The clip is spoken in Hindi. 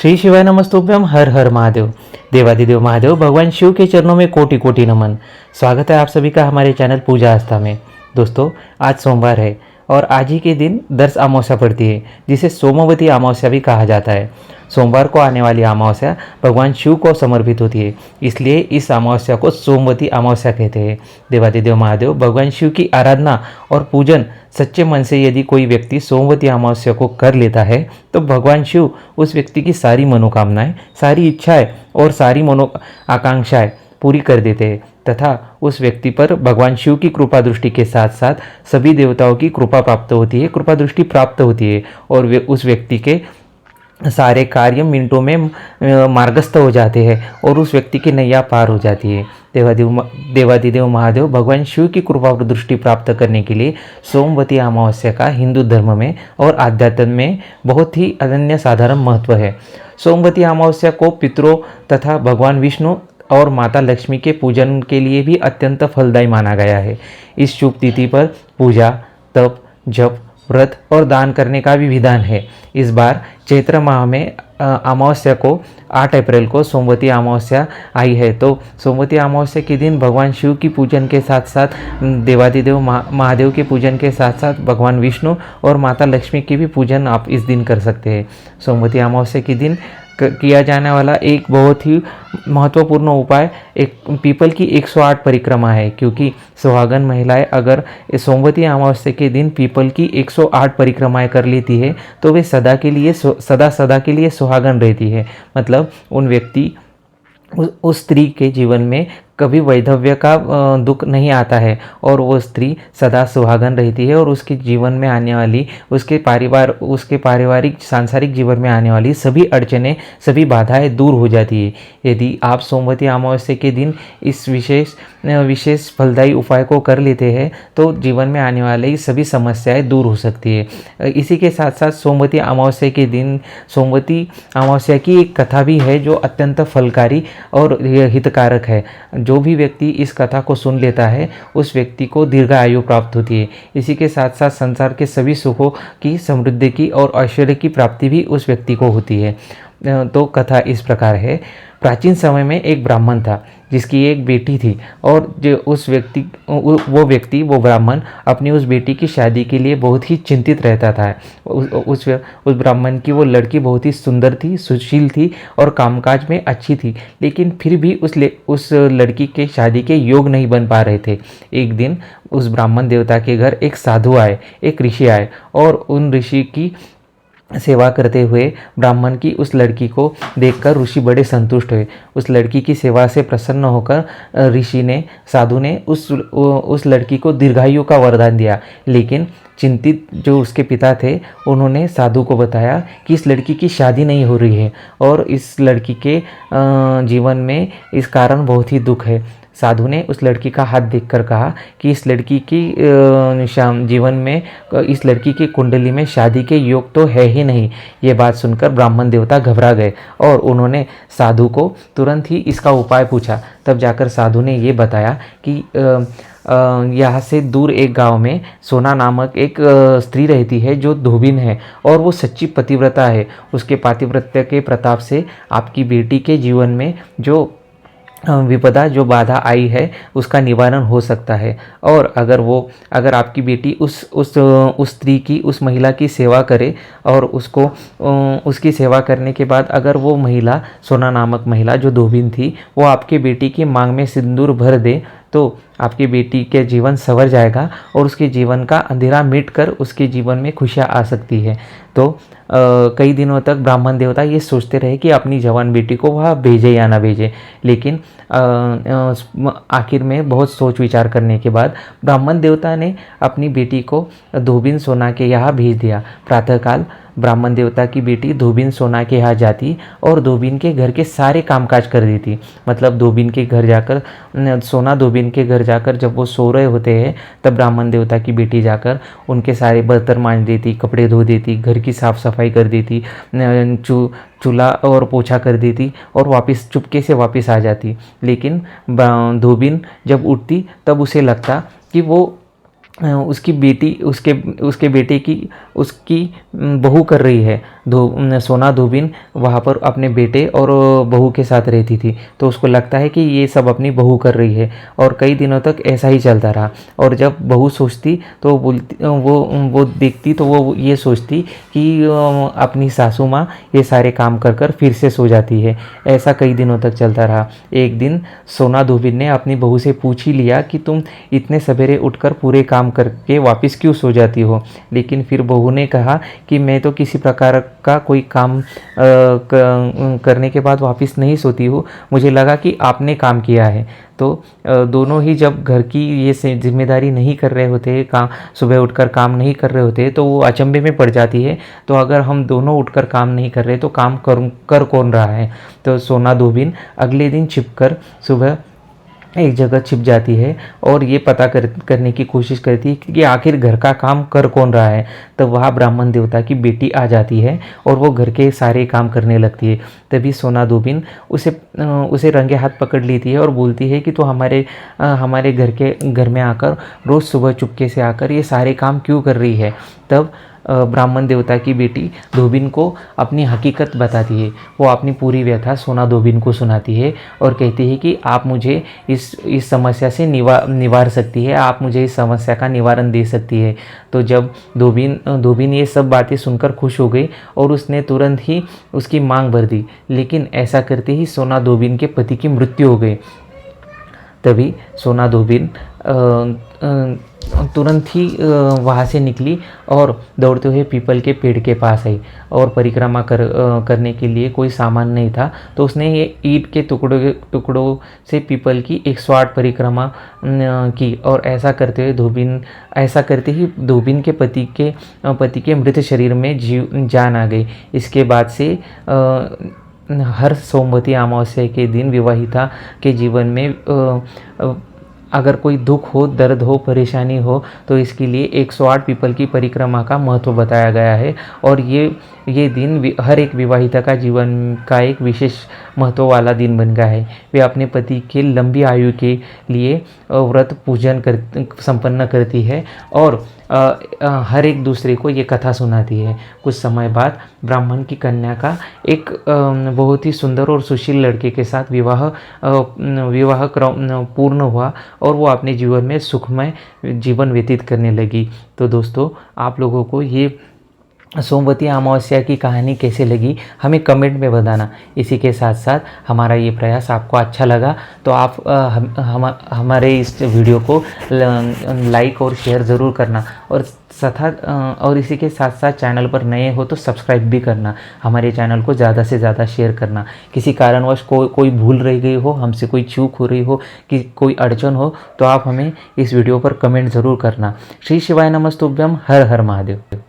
श्री शिवाय नमस्तुभ्यम। हर हर महादेव। देवादिदेव महादेव भगवान शिव के चरणों में कोटि कोटि नमन। स्वागत है आप सभी का हमारे चैनल पूजा आस्था में। दोस्तों, आज सोमवार है और आज ही के दिन दर्श अमावस्या पड़ती है, जिसे सोमवती अमावस्या भी कहा जाता है। सोमवार को आने वाली अमावस्या भगवान शिव को समर्पित होती है, इसलिए इस अमावस्या को सोमवती अमावस्या कहते हैं। देवादिदेव महादेव भगवान शिव की आराधना और पूजन सच्चे मन से यदि कोई व्यक्ति सोमवती अमावस्या को कर लेता है तो भगवान शिव उस व्यक्ति की सारी मनोकामनाएं, सारी इच्छाएं और सारी आकांक्षाएं पूरी कर देते हैं तथा उस व्यक्ति पर भगवान शिव की कृपा दृष्टि के साथ साथ सभी देवताओं की कृपा प्राप्त होती है, कृपा दृष्टि प्राप्त होती है और वे उस व्यक्ति के सारे कार्य मिनटों में मार्गस्थ हो जाते हैं और उस व्यक्ति की नैया पार हो जाती है। देवादिदेव महादेव भगवान शिव की कृपा दृष्टि प्राप्त करने के लिए सोमवती अमावस्या का हिंदू धर्म में और आध्यात्म में बहुत ही अनन्य साधारण महत्व है। सोमवती अमावस्या को पितरों तथा भगवान विष्णु और माता लक्ष्मी के पूजन के लिए भी अत्यंत फलदायी माना गया है। इस शुभ तिथि पर पूजा, तप, जप, व्रत और दान करने का भी विधान है। इस बार चैत्र माह में अमावस्या को 8 अप्रैल को सोमवती अमावस्या आई है, तो सोमवती अमावस्या के दिन भगवान शिव की पूजन के साथ साथ देवादिदेव महादेव के पूजन के साथ साथ भगवान विष्णु और माता लक्ष्मी की भी पूजन आप इस दिन कर सकते हैं। सोमवती अमावस्या के दिन किया जाने वाला एक बहुत ही महत्वपूर्ण उपाय एक पीपल की 108 परिक्रमा है, क्योंकि सुहागन महिलाएं अगर सोमवती अमावस्या के दिन पीपल की 108 परिक्रमाएं कर लेती है तो वे सदा के लिए सुहागन रहती है। मतलब उन व्यक्ति उस स्त्री के जीवन में कभी वैधव्य का दुख नहीं आता है और वो स्त्री सदा सुहागन रहती है और उसके जीवन में आने वाली उसके पारिवारिक सांसारिक जीवन में आने वाली सभी अड़चनें, सभी बाधाएं दूर हो जाती है। यदि आप सोमवती अमावस्या के दिन इस विशेष फलदायी उपाय को कर लेते हैं तो जीवन में आने वाली सभी समस्याएं दूर हो सकती है। इसी के साथ साथ सोमवती अमावस्या के दिन सोमवती अमावस्या की एक कथा भी है जो अत्यंत फलकारी और हितकारक है। जो भी व्यक्ति इस कथा को सुन लेता है उस व्यक्ति को दीर्घ आयु प्राप्त होती है। इसी के साथ साथ संसार के सभी सुखों की, समृद्धि की और ऐश्वर्य की प्राप्ति भी उस व्यक्ति को होती है। तो कथा इस प्रकार है। प्राचीन समय में एक ब्राह्मण था जिसकी एक बेटी थी और जो वो ब्राह्मण अपनी उस बेटी की शादी के लिए बहुत ही चिंतित रहता था। उस ब्राह्मण की वो लड़की बहुत ही सुंदर थी, सुशील थी और कामकाज में अच्छी थी, लेकिन फिर भी उस लड़की के शादी के योग नहीं बन पा रहे थे। एक दिन उस ब्राह्मण देवता के घर एक साधु आए, एक ऋषि आए और उन ऋषि की सेवा करते हुए ब्राह्मण की उस लड़की को देखकर ऋषि बड़े संतुष्ट हुए। उस लड़की की सेवा से प्रसन्न होकर साधु ने उस लड़की को दीर्घायु का वरदान दिया। लेकिन चिंतित जो उसके पिता थे उन्होंने साधु को बताया कि इस लड़की की शादी नहीं हो रही है और इस लड़की के जीवन में इस कारण बहुत ही दुख है। साधु ने उस लड़की का हाथ देखकर कहा कि इस लड़की की जीवन में इस लड़की की कुंडली में शादी के योग तो है ही नहीं। ये बात सुनकर ब्राह्मण देवता घबरा गए और उन्होंने साधु को तुरंत ही इसका उपाय पूछा। तब जाकर साधु ने ये बताया कि यहाँ से दूर एक गांव में सोना नामक एक स्त्री रहती है जो धोबिन है और वो सच्ची पतिव्रता है। उसके पातिव्रत्य के प्रताप से आपकी बेटी के जीवन में जो विपदा, जो बाधा आई है उसका निवारण हो सकता है। और अगर आपकी बेटी उस स्त्री की, उस महिला की सेवा करे और उसकी सेवा करने के बाद अगर वो महिला, सोना नामक महिला जो धोबिन थी, वो आपके बेटी की मांग में सिंदूर भर दे तो आपकी बेटी के जीवन संवर जाएगा और उसके जीवन का अंधेरा मिटकर उसके जीवन में खुशियाँ आ सकती है। तो कई दिनों तक ब्राह्मण देवता ये सोचते रहे कि अपनी जवान बेटी को वह भेजे या ना भेजे, लेकिन आखिर में बहुत सोच विचार करने के बाद ब्राह्मण देवता ने अपनी बेटी को धोबिन सोना के यहाँ भेज दिया। प्रातःकाल ब्राह्मण देवता की बेटी धोबिन सोना के यहाँ जाती और धोबिन के घर के सारे कामकाज कर देती। मतलब धोबिन के घर जाकर जब वो सो रहे होते हैं तब ब्राह्मण देवता की बेटी जाकर उनके सारे बर्तन मांज देती, कपड़े धो देती, घर की साफ सफाई कर देती, चूल्हा और पोछा कर देती और वापस चुपके से वापस आ जाती। लेकिन धोबिन जब उठती तब उसे लगता कि वो उसकी बेटी उसके उसके बेटे की उसकी बहू कर रही है। सोना धोबिन वहाँ पर अपने बेटे और बहू के साथ रहती थी, तो उसको लगता है कि ये सब अपनी बहू कर रही है, और कई दिनों तक ऐसा ही चलता रहा। और जब बहू सोचती तो वो देखती तो वो ये सोचती कि अपनी सासू माँ ये सारे काम कर कर फिर से सो जाती है। ऐसा कई दिनों तक चलता रहा। एक दिन सोना धोबिन ने अपनी बहू से पूछ ही लिया कि तुम इतने सवेरे उठकर पूरे काम करके वापस क्यों सो जाती हो। लेकिन फिर बहू ने कहा कि मैं तो किसी प्रकार का कोई काम करने के बाद वापस नहीं सोती हूँ, मुझे लगा कि आपने काम किया है। तो दोनों ही जब घर की ये जिम्मेदारी नहीं कर रहे होते, काम सुबह उठकर काम नहीं कर रहे होते, तो वो अचंभे में पड़ जाती है। तो अगर हम दोनों उठकर काम नहीं कर रहे तो काम कर कौन रहा है। तो सोना धोबिन अगले दिन छिपकर सुबह एक जगह छिप जाती है और ये पता करने की कोशिश करती है कि आखिर घर का काम कर कौन रहा है। तब वहाँ ब्राह्मण देवता की बेटी आ जाती है और वो घर के सारे काम करने लगती है। तभी सोना धोबिन उसे रंगे हाथ पकड़ लेती है और बोलती है कि तो हमारे घर में आकर रोज़ सुबह चुपके से आकर ये सारे काम क्यों कर रही है। तब ब्राह्मण देवता की बेटी धोबिन को अपनी हकीकत बताती है। वो अपनी पूरी व्यथा सोना धोबिन को सुनाती है और कहती है कि आप मुझे इस समस्या से निवार सकती है, आप मुझे इस समस्या का निवारण दे सकती है। तो जब धोबिन ये सब बातें सुनकर खुश हो गई और उसने तुरंत ही उसकी मांग भर दी। लेकिन ऐसा करते ही सोना धोबिन के पति की मृत्यु हो गई। तभी सोना धोबिन तुरंत ही वहाँ से निकली और दौड़ते हुए पीपल के पेड़ के पास आई। और परिक्रमा करने के लिए कोई सामान नहीं था, तो उसने ये ईंट के टुकड़ों से पीपल की 108 परिक्रमा की। और ऐसा करते ही धोबिन के पति के मृत शरीर में जान आ गई। इसके बाद से हर सोमवती अमावस्या के दिन विवाहिता के जीवन में अगर कोई दुख हो, दर्द हो, परेशानी हो, तो इसके लिए 108 पीपल की परिक्रमा का महत्व बताया गया है। और ये दिन हर एक विवाहिता का जीवन का एक विशेष महत्व वाला दिन बन गया है। वे अपने पति के लंबी आयु के लिए व्रत पूजन संपन्न करती है और हर एक दूसरे को ये कथा सुनाती है। कुछ समय बाद ब्राह्मण की कन्या का एक बहुत ही सुंदर और सुशील लड़के के साथ विवाह पूर्ण हुआ और वो अपने जीवन में सुखमय जीवन व्यतीत करने लगी। तो दोस्तों, आप लोगों को ये सोमवती अमावस्या की कहानी कैसे लगी हमें कमेंट में बताना। इसी के साथ साथ हमारा ये प्रयास आपको अच्छा लगा तो आप हमारे इस वीडियो को लाइक और शेयर ज़रूर करना, और इसी के साथ साथ चैनल पर नए हो तो सब्सक्राइब भी करना। हमारे चैनल को ज़्यादा से ज़्यादा शेयर करना। किसी कारणवश कोई भूल रह गई हो, हमसे कोई चूक हो रही हो, कि कोई अड़चन हो, तो आप हमें इस वीडियो पर कमेंट ज़रूर करना। श्री शिवाय नमस्तुभ्यम। हर हर महादेव।